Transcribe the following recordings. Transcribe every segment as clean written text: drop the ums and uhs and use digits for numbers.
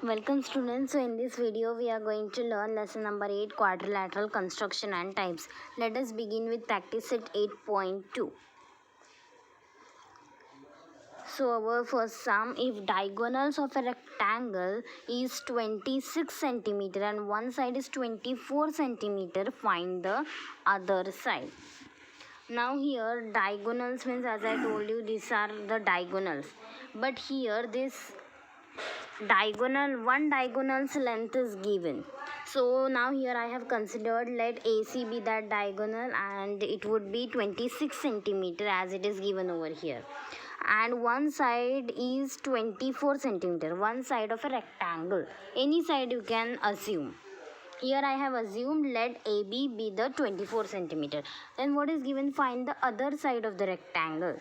Welcome students. So in this video we are going to learn lesson number 8, quadrilateral construction and types. Let us begin with practice set 8.2. So our first sum, if diagonals of a rectangle is 26 centimeter and one side is 24 centimeter, find the other side. Now here diagonals means, as I told you, these are the diagonals, but here this one diagonal's length is given. So now here I have considered, let AC be that diagonal and it would be 26 centimeter as it is given over here, and one side is 24 centimeter, one side of a rectangle, any side you can assume. Here I have assumed let AB be the 24 centimeter. Then what is given? Find the other side of the rectangle.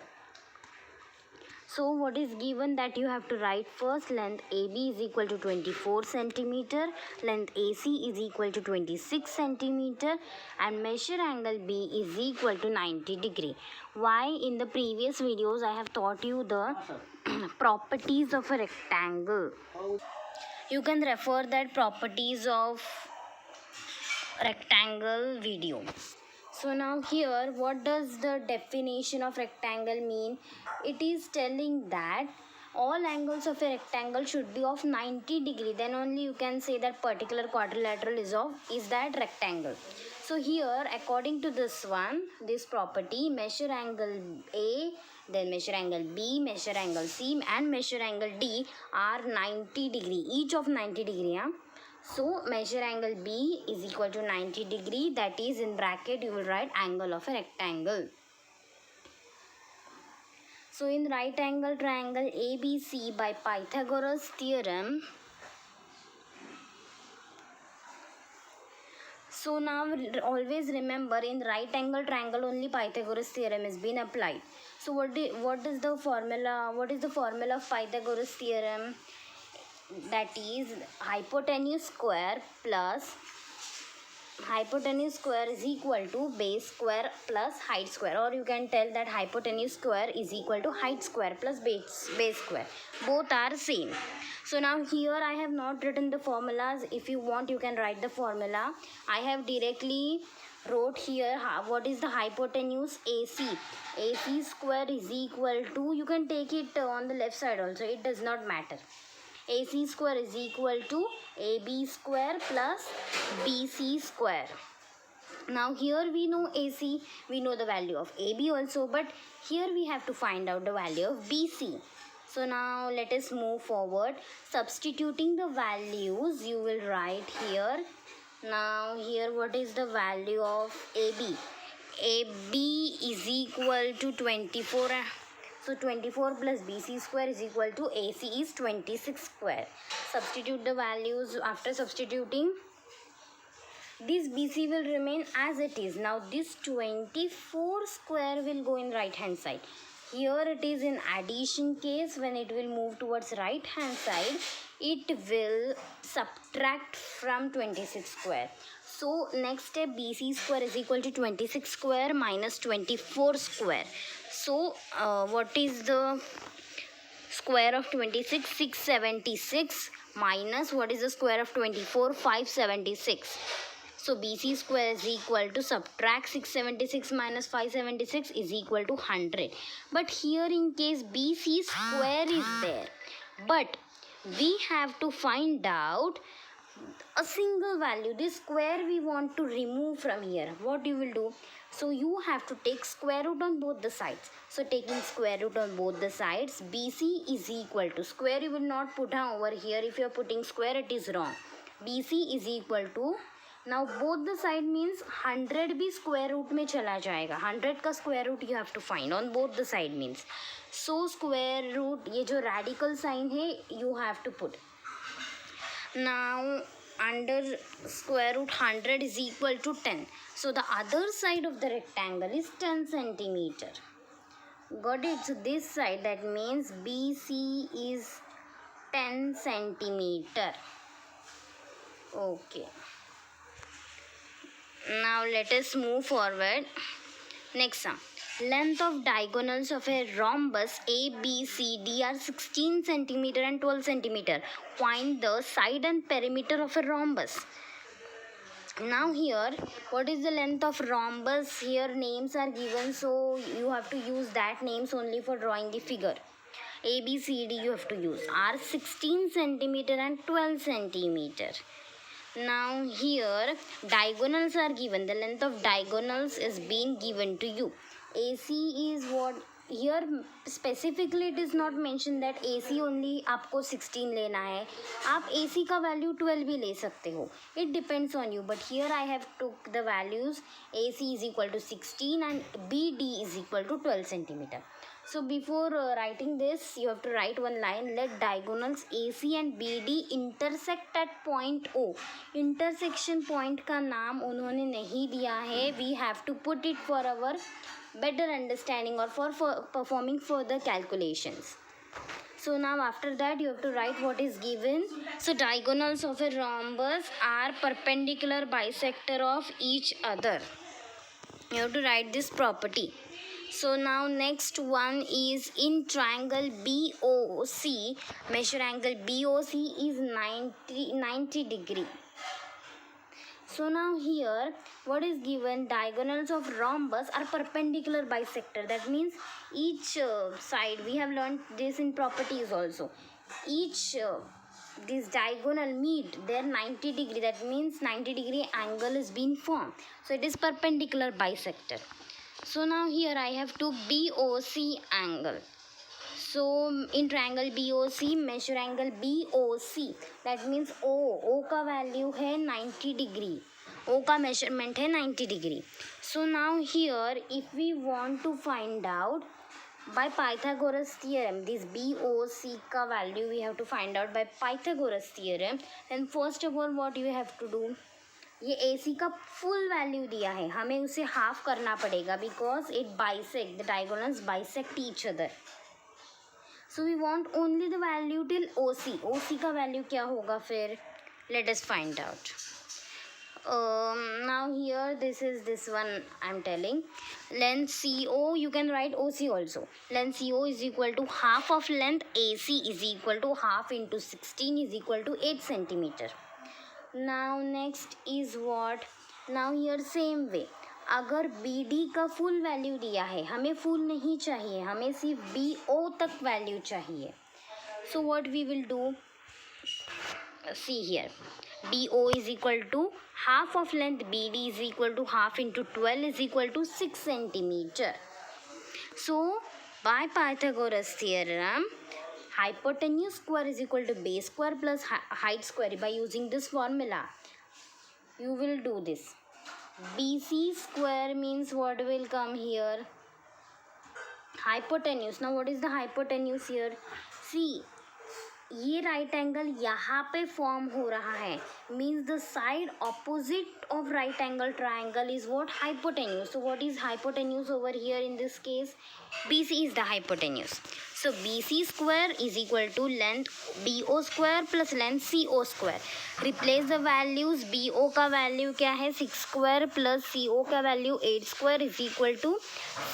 So what is given, that you have to write first, length AB is equal to 24 centimeter, length AC is equal to 26 centimeter, and measure angle B is equal to 90 degree. Why? In the previous videos I have taught you the properties of a rectangle. You can refer that properties of rectangle video. So now here, what does the definition of rectangle mean? It is telling that all angles of a rectangle should be of 90 degree, then only you can say that particular quadrilateral is that rectangle. So here, according to this one, this property, measure angle A, then measure angle B, measure angle C, and measure angle D are 90 degree, each of 90 degree. Yeah? So measure angle B is equal to 90 degree, that is, in bracket you will write angle of a rectangle. So in right angle triangle ABC by Pythagoras theorem, so now always remember, in right angle triangle only Pythagoras theorem has been applied. So what is the formula? What is the formula of Pythagoras theorem? That is hypotenuse square is equal to base square plus height square, or you can tell that hypotenuse square is equal to height square plus base square. Both are same. So now here I have not written the formulas. If you want, you can write the formula. I have directly wrote here what is the hypotenuse AC. AC square is equal to, you can take it on the left side also, it does not matter. AC square is equal to AB square plus BC square. Now here we know AC, we know the value of AB also, but here we have to find out the value of BC. So now let us move forward. Substituting the values, you will write here. Now here, what is the value of AB? AB is equal to 24. So 24 plus BC square is equal to AC is 26 square. Substitute the values. After substituting, this BC will remain as it is. Now this 24 square will go in right hand side. Here it is in addition case. When it will move towards right hand side, it will subtract from 26 square. So next step, BC square is equal to 26 square minus 24 square. So what is the square of 26? 676 minus what is the square of 24? 576. So BC square is equal to, subtract 676 minus 576 is equal to 100. But here in case BC square is there, but we have to find out a single value. This square we want to remove from here. What you will do? So you have to take square root on both the sides. So taking square root on both the sides, BC is equal to, square you will not put over here. If you are putting square, it is wrong. BC is equal to, now both the side means 100 भी square root में चला जाएगा. 100 का square root you have to find on both the side means. So square root, ये जो radical sign है, you have to put. Now under square root 100 is equal to 10. So the other side of the rectangle is 10 centimeter. Got it? So this side, that means BC is 10 centimeter. Okay. Now let us move forward. Next sum. length of diagonals of a rhombus A, B, C, D are 16 centimeter and 12 centimeter. Find the side and perimeter of a rhombus. Now here, what is the length of rhombus? Here names are given, so you have to use that names only for drawing the figure. A, B, C, D you have to use are 16 centimeter and 12 centimeter. Now here diagonals are given. The length of diagonals is being given to you. AC is what here specifically it is not mentioned that AC only आपको 16 लेना है. आप AC का value 12 भी ले सकते हो. It depends on you. But here I have took the values. AC is equal to 16 and BD is equal to 12 centimeter. So before writing this, you have to write one line. Let diagonals AC and BD intersect at point O. Intersection point का नाम उन्होंने नहीं दिया है. We have to put it for our better understanding or for performing further calculations. So now after that you have to write what is given. So diagonals of a rhombus are perpendicular bisector of each other. You have to write this property. So now next one is in triangle BOC, measure angle BOC is 90 degree. So now here what is given, diagonals of rhombus are perpendicular bisector. That means each side, we have learned this in properties also. Each this diagonal meet their 90 degree. That means 90 degree angle is being formed. So it is perpendicular bisector. So now here I have to BOC angle. So in triangle BOC, measure angle BOC. That means O का value है 90 degree. O का measurement है 90 degree. So now here if we want to find out by Pythagoras theorem, this BOC का value we have to find out by Pythagoras theorem. Then first of all what you have to do, ये AC का full value दिया है, हमें उसे half करना पड़ेगा because it bisect, the diagonals bisect each other. So we want only the value till OC का value क्या होगा फिर, let us find out. Now here this one I'm telling. Length CO you can write OC also. Length CO is equal to half of length AC is equal to half into 16 is equal to 8 centimeter. Now next is what, now here same way, अगर BD का full value दिया है, हमें full नहीं चाहिए, हमें सिर्फ BO तक वैल्यू चाहिए. So what we will do, see here, BO is equal to half of length BD is equal to half into 12 is equal to 6 centimeter. So by Pythagoras theorem, hypotenuse square is equal to base square plus height square. By using this formula you will do this. BC square means what will come here, hypotenuse. Now what is the hypotenuse here, see ये right angle यहाँ पे form हो रहा है, means the side opposite of right angle triangle is what, hypotenuse. So what is hypotenuse over here in this case, BC is the hypotenuse. So BC square is equal to length BO square plus length CO square. Replace the values. BO का value क्या है 6 square plus CO का value 8 square is equal to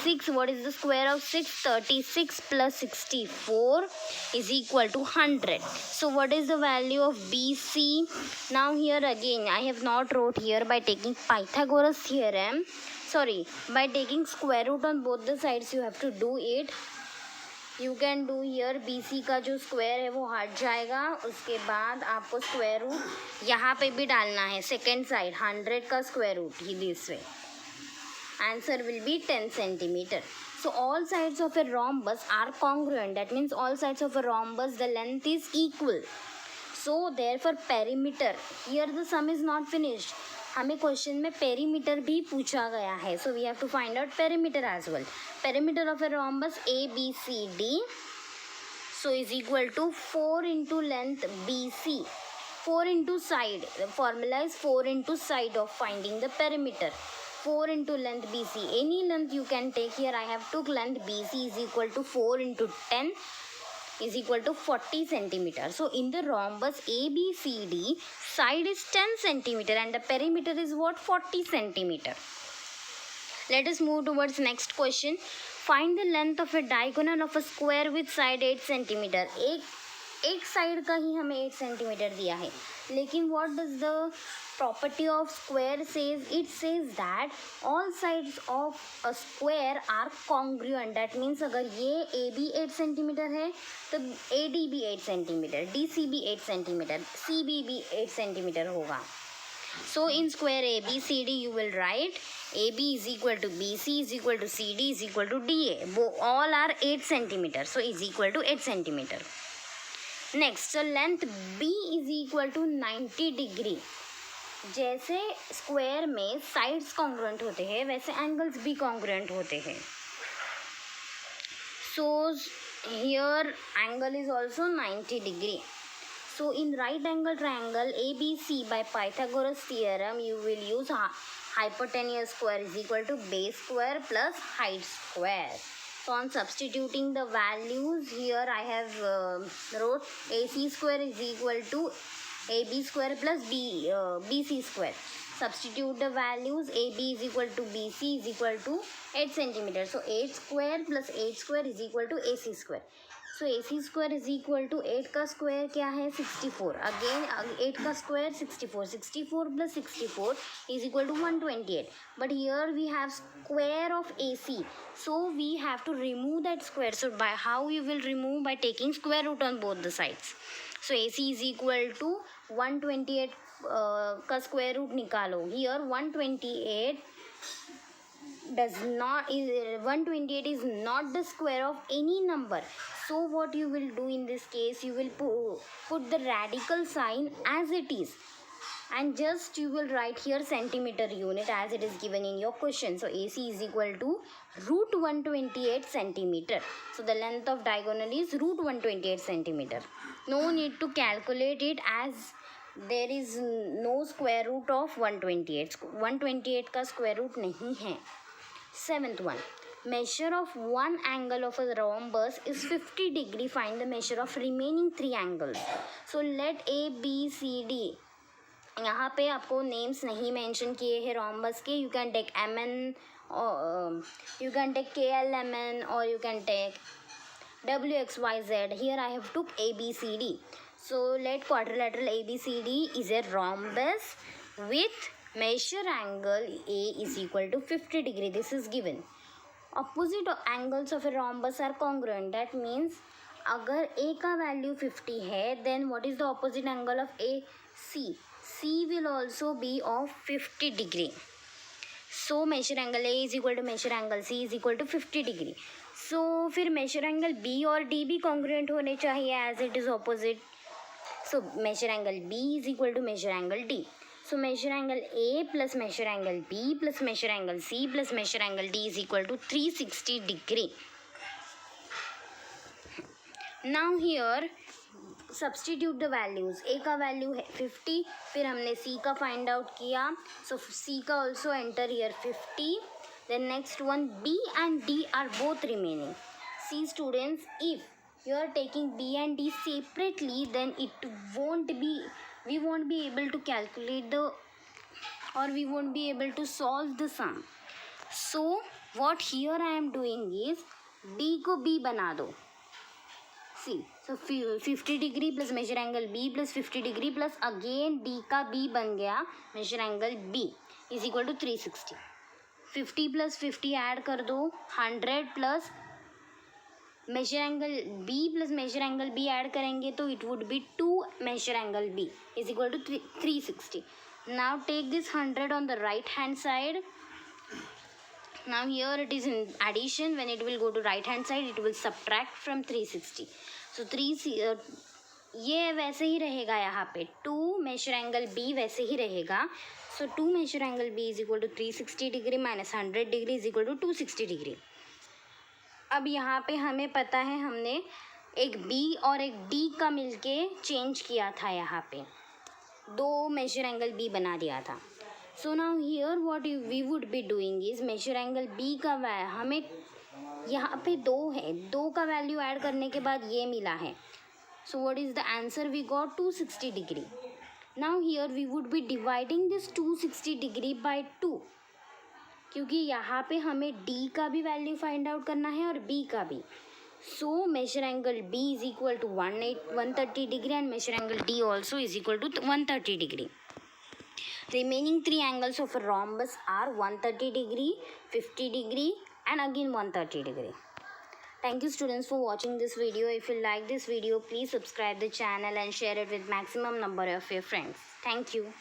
6. What is the square of 6? 36 plus 64 is equal to 100. So what is the value of BC? Now here again I have not wrote here, by taking Pythagoras theorem, sorry, by taking square root on both the sides you have to do it. You can do here, BC का जो square है वो हट जाएगा, उसके बाद आपको square root यहाँ पे भी डालना है, सेकेंड साइड 100 का स्क्वायर रूट ही this way. Answer will be 10 centimeter. So all sides of a rhombus are congruent. That means all sides of a rhombus the length is equal. So therefore perimeter, here the sum is not finished. हमें question में perimeter भी पूछा गया है. So we have to find out perimeter as well. Perimeter of a rhombus ABCD so is equal to 4 into length BC, 4 into side. The formula is 4 into side of finding the perimeter. 4 into length BC, any length you can take. Here I have took length BC is equal to 4 into 10 is equal to 40 centimeter. So in the rhombus ABCD, side is 10 centimeter and the perimeter is what, 40 centimeter. Let us move towards next question. Find the length of a diagonal of a square with side 8 centimeter. एक side का ही हमें 8 centimetre दिया है, लेकिन what does the property of square says? It says that all sides of a square are congruent. That means अगर ये A B 8 centimetre है तो ए डी भी 8 सेंटीमीटर, डी सी भी 8 सेंटीमीटर, सी बी भी 8 सेंटीमीटर होगा. So in square ABCD you will write AB is equal to BC is equal to CD is equal to DA. All are 8 centimeter. So is equal to 8 centimeter. Next, so length B is equal to 90 degree. जैसे square में sides congruent होते हैं वैसे angles भी congruent होते हैं. So here angle is also 90 degree. So in right angle triangle ABC by Pythagoras theorem you will use hypotenuse square is equal to base square plus height square. So on substituting the values here I have wrote AC square is equal to AB square plus BC square. Substitute the values. AB is equal to BC is equal to 8 centimeter. So 8 square plus 8 square is equal to AC square. So AC square is equal to 8 का square क्या है 64. Again 8 का square 64. 64 plus 64 is equal to 128. But here we have square of AC. So we have to remove that square. So by how you will remove? By taking square root on both the sides. So AC is equal to 128 का square root निकालो. Here 128 128 is not the square of any number. So what you will do in this case, you will put the radical sign as it is and just you will write here centimeter unit as it is given in your question. So AC is equal to root 128 centimeter. So the length of diagonal is root 128 centimeter. No need to calculate it as there is no square root of 128. 128 का square root नहीं है. Seventh one, measure of one angle of a rhombus is 50 degree. Find the measure of remaining 3 angles. So let A B C D. यहाँ पे आपको names नहीं mention किए हैं rhombus के. You can take MN or you can take KLMN or you can take WXYZ. Here I have took ABCD. So let quadrilateral ABCD is a rhombus with measure angle A is equal to 50 degree. This is given. Opposite angles of a rhombus are congruent. That means अगर A का value 50 है then what is the opposite angle of A? C. C will also be of 50 degree. So measure angle A is equal to measure angle C is equal to 50 degree. So फिर measure angle B और D भी congruent होने चाहिए as it is opposite. So measure angle B is equal to measure angle D. So measure angle A plus measure angle B plus measure angle C plus measure angle D is equal to 360 degree. Now here substitute the values. A का value है 50. फिर हमने C का find out किया. So C का also enter here 50. Then next one B and D are both remaining. See students, if you are taking B and D separately then we won't be able to calculate we won't be able to solve the sum. So what here I am doing is D को B बना दो. See, so 50 degree plus measure angle B plus 50 degree plus again D का B बन गया measure angle B is equal to 360. 50 plus 50 add कर दो 100 plus measure angle B plus measure angle B add करेंगे तो it would be 2 measure angle B is equal to 360. Now take this 100 on the right hand side. Now here it is in addition. When it will go to right hand side it will subtract from 360. So ये वैसे ही रहेगा यहाँ पे 2 measure angle B वैसे ही रहेगा. So 2 measure angle B is equal to 360 degree minus 100 degree is equal to 260 degree. अब यहाँ पे हमें पता है हमने एक B और एक D का मिलके चेंज किया था. यहाँ पे 2 measure angle B बना दिया था. So now here what we would be doing is measure angle B का हमें यहाँ पे 2 है, 2 का वैल्यू ऐड करने के बाद ये मिला है. So what is the answer we got? 260 degree. Now here we would be dividing this 260 degree by 2. क्योंकि यहाँ पे हमें D का भी वैल्यू फाइंड आउट करना है और B का भी. So measure angle B is equal to 130 degree and measure angle D also is equal to 130 degree. Remaining three angles of a rhombus are 130 degree, 50 degree and again 130 degree. Thank you students for watching this video. If you like this video, please subscribe the channel and share it with maximum number of your friends. Thank you.